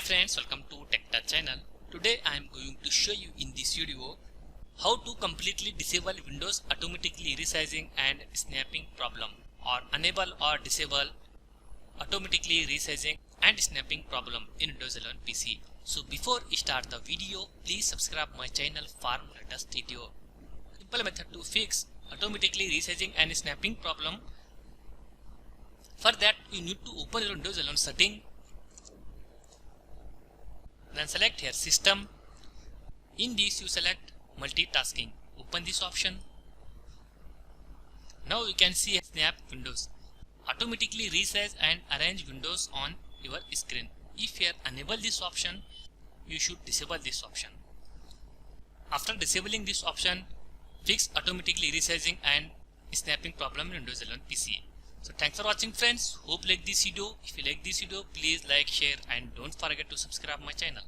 friends, welcome to TechTouch channel. Today I am going to show you in this video how to completely disable Windows automatically resizing and snapping problem, or enable or disable automatically resizing and snapping problem in Windows 11 PC. So before we start the video, please subscribe my channel for more latest video. Simple method to fix automatically resizing and snapping problem. For that you need to open your Windows 11 setting. Then select here system. In this you select multitasking. Open this option. Now you can see snap windows. Automatically resize and arrange windows on your screen. If you enable this option, you should disable this option. After disabling this option, fix automatically resizing and snapping problem in Windows 11 PC. So thanks for watching friends. Hope you like this video. If you like this video, please like, share and don't forget to subscribe my channel.